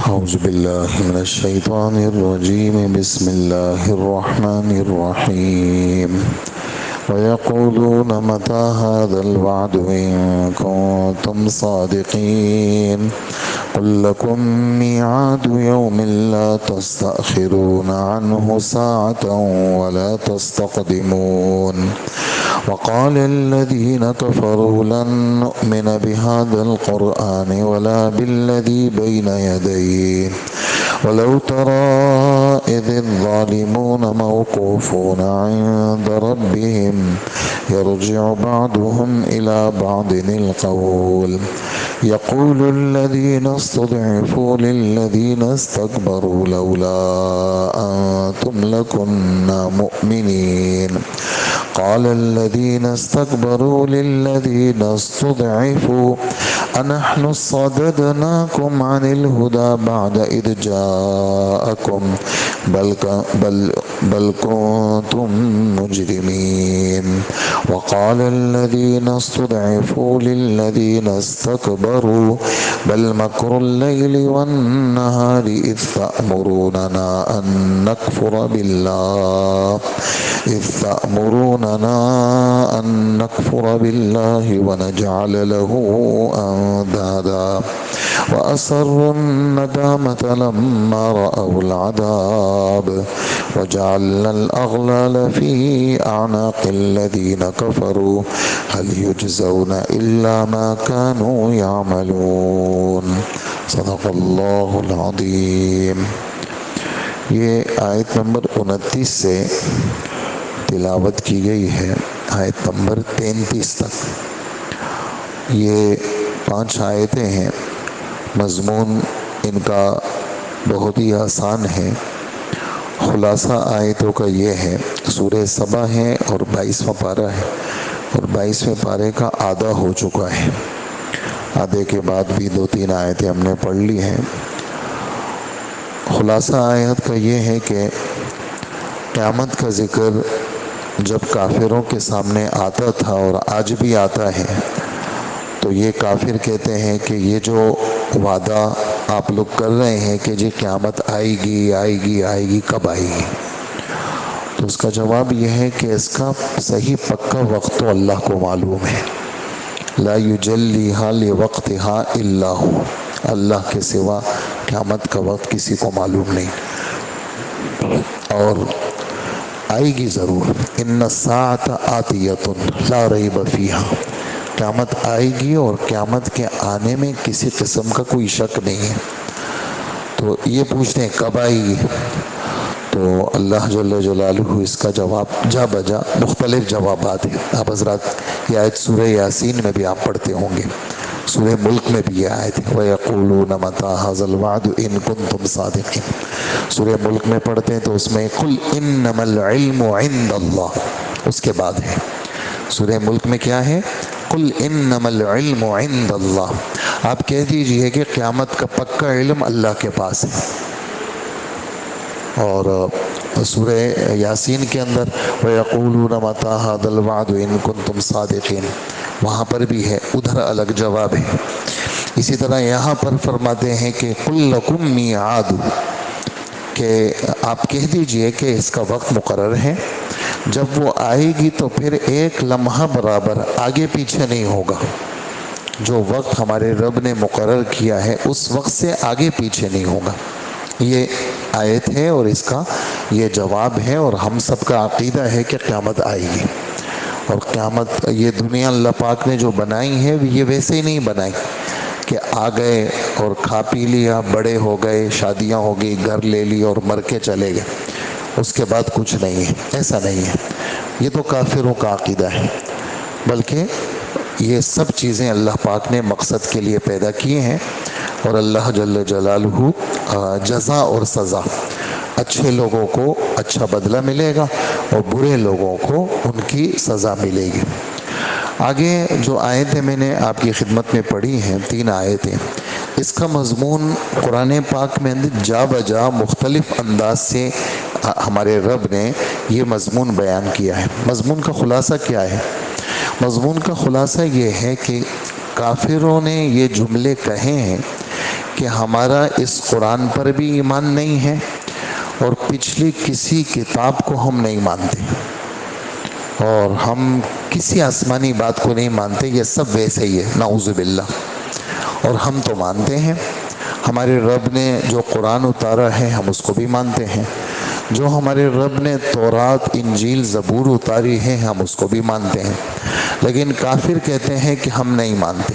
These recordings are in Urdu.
أعوذ بالله من الشيطان الرجيم بسم الله الرحمن الرحيم ويقولون متى هذا الوعد إن كنتم صادقين قل لكم ميعاد يوم لا تستأخرون عنه ساعة ولا تستقدمون وقال الذين كفروا لن نؤمن بهذا القرآن ولا بالذي بين يديه ولو ترى إذ الظالمون موقوفون عند ربهم يرجع بعضهم إلى بعض القول يقول الذين استضعفوا للذين استكبروا لولا أنتم لكنا مؤمنين قال الذين استكبروا للذين استضعفوا أنحن صددناكم عن الهدى بعد إذ جاءكم بل كنتم مجرمين وقال الذين استضعفوا للذين استكبروا بل مكر الليل والنهار إذ تأمروننا أن نكفر بالله ونجعل له أندادا وأسروا الندامة لما رأوا العذاب وجعلنا الأغلال في أعناق الذين كفروا هل يجزون إلا ما كانوا يعملون صدق الله العظيم. یہ آیت نمبر 29 سے تلاوت کی گئی ہے آیت نمبر 33 تک. یہ 5 آیتیں ہیں. مضمون ان کا بہت ہی آسان ہے. خلاصہ آیتوں کا یہ ہے، سورہ سبا ہے اور 22واں پارہ ہے، اور 22ویں پارے کا آدھا ہو چکا ہے. آدھے کے بعد بھی 2-3 آیتیں ہم نے پڑھ لی ہیں. خلاصہ آیت کا یہ ہے کہ قیامت کا ذکر جب کافروں کے سامنے آتا تھا اور آج بھی آتا ہے تو یہ کافر کہتے ہیں کہ یہ جو وعدہ آپ لوگ کر رہے ہیں کہ جی قیامت آئے گی کب آئے گی؟ تو اس کا جواب یہ ہے کہ اس کا صحیح پکا وقت تو اللہ کو معلوم ہے. لا یجلیھا لوقتھا الا ہو، اللہ کے سوا قیامت کا وقت کسی کو معلوم نہیں، اور آئے گی ضرور. ان الساعۃ آتیۃ لا ریب فیہا، قیامت آئے گی اور قیامت کے آنے میں کسی قسم کا کوئی شک نہیں ہے. تو یہ پوچھتے ہیں کب آئے گی؟ تو اللہ جل جلالہ اس کا جواب جا بجا مختلف جوابات ہیں. آپ حضرات یہ آیت سورہ یاسین میں بھی آپ پڑھتے ہوں گے، سورہ ملک میں بھی یہ آیت ہے وَيَقُولُونَ مَتَى هَذَا الْوَعْدُ إِن كُنتُمْ صَادِقِينَ. سورہ ملک میں پڑھتے ہیں تو اس میں قُلْ إِنَّمَا الْعِلْمُ عِندَ اللَّهِ، اس کے بعد ہے سورہ ملک میں کیا ہے؟ قُلْ إِنَّمَا الْعِلْمُ عِندَ اللَّهِ. آپ کہہ دیجئے کہ قیامت کا پکا علم اللہ کے پاس ہے. اور سورہ یاسین کے اندر وَيَقُولُونَ مَتَى هَذَا الْوَعْدُ إِن كُنتُمْ صَادِقِينَ، وہاں پر بھی ہے، ادھر الگ جواب ہے. اسی طرح یہاں پر فرماتے ہیں کہ قُلْ لَكُمْ مِيعَادُ، کہ آپ کہہ دیجئے کہ اس کا وقت مقرر ہے، جب وہ آئے گی تو پھر ایک لمحہ برابر آگے پیچھے نہیں ہوگا. جو وقت ہمارے رب نے مقرر کیا ہے اس وقت سے آگے پیچھے نہیں ہوگا. یہ آیت ہے اور اس کا یہ جواب ہے. اور ہم سب کا عقیدہ ہے کہ قیامت آئے گی، اور قیامت یہ دنیا اللہ پاک نے جو بنائی ہے یہ ویسے ہی نہیں بنائی کہ آ گئے اور کھا پی لیا، بڑے ہو گئے، شادیاں ہو گئی، گھر لے لی اور مر کے چلے گئے، اس کے بعد کچھ نہیں ہے. ایسا نہیں ہے، یہ تو کافروں کا عقیدہ ہے. بلکہ یہ سب چیزیں اللہ پاک نے مقصد کے لیے پیدا کیے ہیں، اور اللہ جل جلالہ جزا اور سزا، اچھے لوگوں کو اچھا بدلہ ملے گا اور برے لوگوں کو ان کی سزا ملے گی. آگے جو آیتیں میں نے آپ کی خدمت میں پڑھی ہیں 3 آیتیں، اس کا مضمون قرآن پاک میں جا بجا مختلف انداز سے ہمارے رب نے یہ مضمون بیان کیا ہے. مضمون کا خلاصہ کیا ہے؟ مضمون کا خلاصہ یہ ہے کہ کافروں نے یہ جملے کہے ہیں کہ ہمارا اس قرآن پر بھی ایمان نہیں ہے اور پچھلی کسی کتاب کو ہم نہیں مانتے، اور ہم کسی آسمانی بات کو نہیں مانتے، یہ سب ویسے ہی ہے، نعوذ باللہ۔ اور ہم تو مانتے ہیں، ہمارے رب نے جو قرآن اتارا ہے ہم اس کو بھی مانتے ہیں، جو ہمارے رب نے تورات انجیل زبور اتاری ہے ہم اس کو بھی مانتے ہیں، لیکن کافر کہتے ہیں کہ ہم نہیں مانتے۔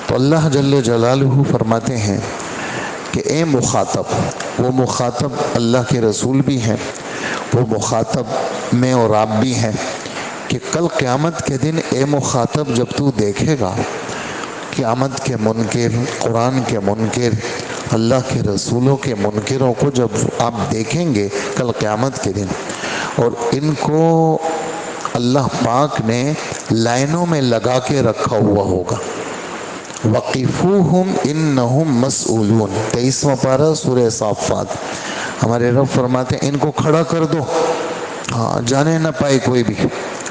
تو اللہ جل جلالہ فرماتے ہیں کہ اے مخاطب، وہ مخاطب اللہ کے رسول بھی ہیں، وہ مخاطب میں اور آپ بھی ہیں، کہ کل قیامت کے دن اے مخاطب جب تو دیکھے گا قیامت کے منکر، قرآن کے منکر، اللہ کے رسولوں کے منکروں کو جب آپ دیکھیں گے کل قیامت کے دن، اور ان کو اللہ پاک نے لائنوں میں لگا کے رکھا ہوا ہوگا، وقفوہم انہم مسئولون، 23واں پارہ سورہ صافات۔ ہمارے رب فرماتے ہیں ان کو کھڑا کر دو، ہاں جانے نہ پائے کوئی بھی،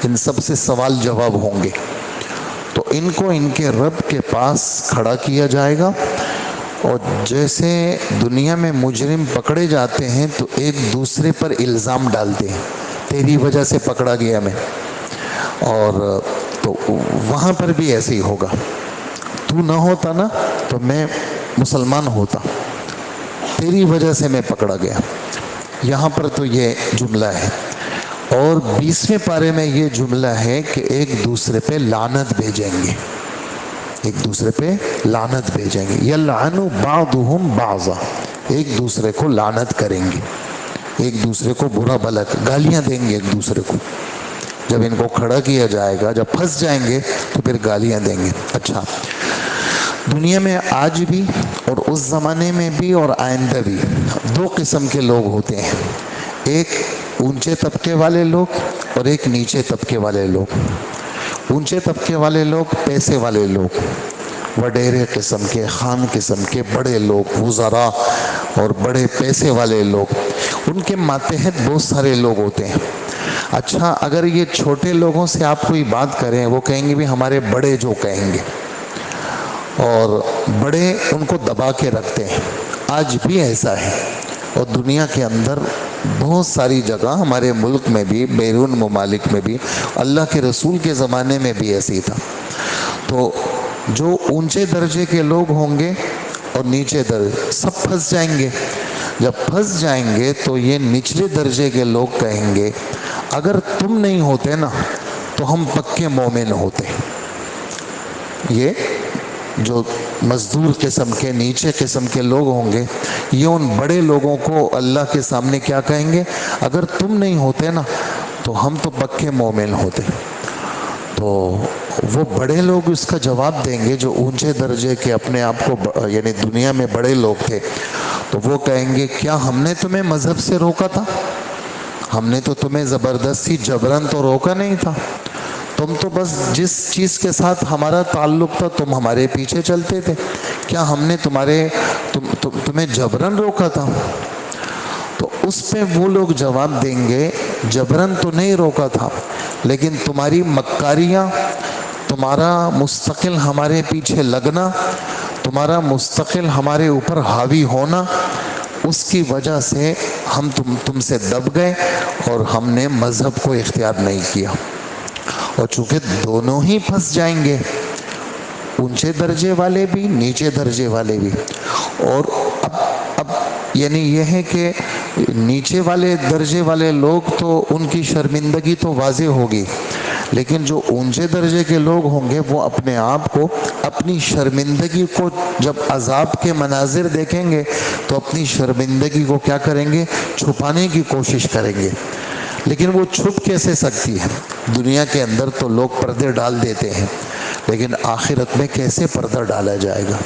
ان سب سے سوال جواب ہوں گے۔ تو ان کو ان کے رب کے پاس کھڑا کیا جائے گا، اور جیسے دنیا میں مجرم پکڑے جاتے ہیں تو ایک دوسرے پر الزام ڈالتے ہیں، تیری وجہ سے پکڑا گیا میں، اور تو وہاں پر بھی ایسے ہی ہوگا، تو نہ ہوتا نا تو میں مسلمان ہوتا، تیری وجہ سے میں پکڑا گیا۔ یہاں پر تو یہ جملہ ہے، اور 20ویں پارے میں یہ جملہ ہے کہ ایک دوسرے پہ لعنت بھیجیں گے، ایک دوسرے پہ لعنت بھیجیں گے، یلعن بعضهم بعضا، ایک دوسرے کو لعنت کریں گے، ایک دوسرے کو برا بھلا گالیاں دیں گے ایک دوسرے کو، جب ان کو کھڑا کیا جائے گا، جب پھنس جائیں گے تو پھر گالیاں دیں گے۔ اچھا، دنیا میں آج بھی اور اس زمانے میں بھی اور آئندہ بھی دو قسم کے لوگ ہوتے ہیں، ایک اونچے طبقے والے لوگ اور ایک نیچے طبقے والے لوگ۔ اونچے طبقے والے لوگ پیسے والے لوگ، وڈیرے قسم کے، خان قسم کے بڑے لوگ، وزراء اور بڑے پیسے والے لوگ، ان کے ماتحت بہت سارے لوگ ہوتے ہیں۔ اچھا، اگر یہ چھوٹے لوگوں سے آپ کوئی بات کریں، وہ کہیں گے بھی ہمارے بڑے جو کہیں گے، اور بڑے ان کو دبا کے رکھتے ہیں۔ آج بھی ایسا ہے، اور دنیا کے اندر بہت ساری جگہ، ہمارے ملک میں بھی، بیرون ممالک میں بھی، اللہ کے رسول کے زمانے میں بھی ایسے ہی تھا۔ تو جو اونچے درجے کے لوگ ہوں گے اور نیچے درجے، سب پھنس جائیں گے۔ جب پھنس جائیں گے تو یہ نچلے درجے کے لوگ کہیں گے اگر تم نہیں ہوتے نا تو ہم پکے مومن ہوتے۔ یہ جو مزدور قسم کے، نیچے قسم کے لوگ ہوں گے، یہ ان بڑے لوگوں کو اللہ کے سامنے کیا کہیں گے، اگر تم نہیں ہوتے نا تو ہم تو پکے مومن ہوتے۔ تو وہ بڑے لوگ اس کا جواب دیں گے، جو اونچے درجے کے اپنے آپ کو یعنی دنیا میں بڑے لوگ تھے، تو وہ کہیں گے کیا ہم نے تمہیں مذہب سے روکا تھا؟ ہم نے تو تمہیں زبردستی جبرن تو روکا نہیں تھا، تم تو بس جس چیز کے ساتھ ہمارا تعلق تھا تم ہمارے پیچھے چلتے تھے، کیا ہم نے تمہیں جبرن روکا تھا؟ تو اس پہ وہ لوگ جواب دیں گے جبرن تو نہیں روکا تھا، لیکن تمہاری مکاریاں، تمہارا مستقل ہمارے پیچھے لگنا، تمہارا مستقل ہمارے اوپر حاوی ہونا، اس کی وجہ سے ہم تم سے دب گئے اور ہم نے مذہب کو اختیار نہیں کیا۔ اور چونکہ دونوں ہی پھنس جائیں گے، اونچے درجے والے بھی، نیچے درجے والے بھی، اور اب یعنی یہ ہے کہ نیچے والے درجے والے لوگ تو ان کی شرمندگی تو واضح ہوگی، لیکن جو اونچے درجے کے لوگ ہوں گے وہ اپنے آپ کو، اپنی شرمندگی کو جب عذاب کے مناظر دیکھیں گے تو اپنی شرمندگی کو کیا کریں گے، چھپانے کی کوشش کریں گے۔ لیکن وہ چھپ کیسے سکتی ہے؟ دنیا کے اندر تو لوگ پردے ڈال دیتے ہیں، لیکن آخرت میں کیسے پردہ ڈالا جائے گا؟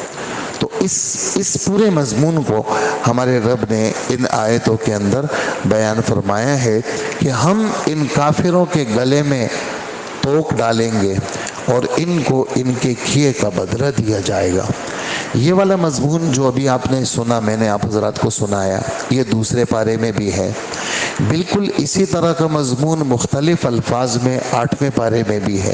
تو اس پورے مضمون کو ہمارے رب نے ان آیتوں کے اندر بیان فرمایا ہے کہ ہم ان کافروں کے گلے میں توک ڈالیں گے اور ان کو ان کے کیے کا بدلہ دیا جائے گا۔ یہ والا مضمون جو ابھی آپ نے سنا، میں نے آپ حضرات کو سنایا، یہ دوسرے پارے میں بھی ہے۔ بالکل اسی طرح کا مضمون مختلف الفاظ میں 8ویں پارے میں بھی ہے۔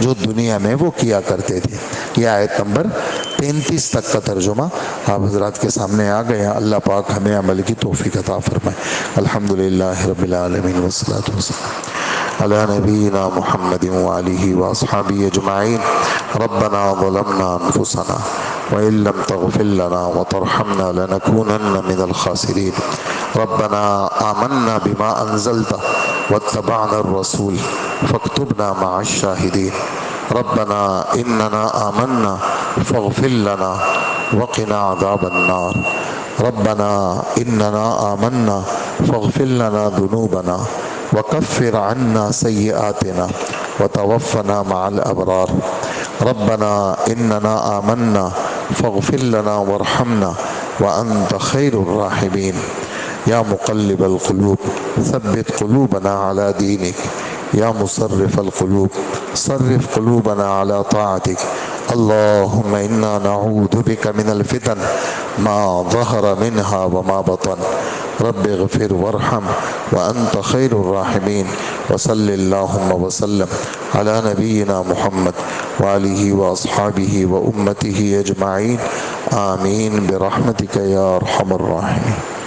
جو دنیا میں وہ کیا کرتے تھے۔ یہ آیت نمبر 33 تک کا ترجمہ آپ حضرات کے سامنے آ گیا۔ اللہ پاک ہمیں عمل کی توفیق عطا فرمائے۔ الحمدللہ رب العالمین والصلاة والسلام علی نبینا محمد وآلہ واصحابہ اجمعین۔ ربنا ظلمنا انفسنا وإن لم تغفر لنا وترحمنا لنكونن من الخاسرين۔ ربنا آمنا بما أنزلت واتبعنا الرسول فاكتبنا مع الشاهدين۔ ربنا إننا آمنا فاغفر لنا وقنا عذاب النار۔ ربنا إننا آمنا فاغفر لنا ذنوبنا وكفر عنا سيئاتنا وتوفنا مع الأبرار۔ ربنا إننا آمنا فاغفر لنا وارحمنا وأنت خير الراحمين۔ يا مقلب القلوب ثبت قلوبنا على دينك۔ يا مصرف القلوب صرف قلوبنا على طاعتك۔ اللهم إنا نعوذ بك من الفتن ما ظهر منها وما بطن۔ رب اغفر وارحم وأنت خير الراحمين۔ وصل اللهم وسلم على نبينا محمد وآله وأصحابه وأمته أجمعين آمين برحمتك يا أرحم الراحمين۔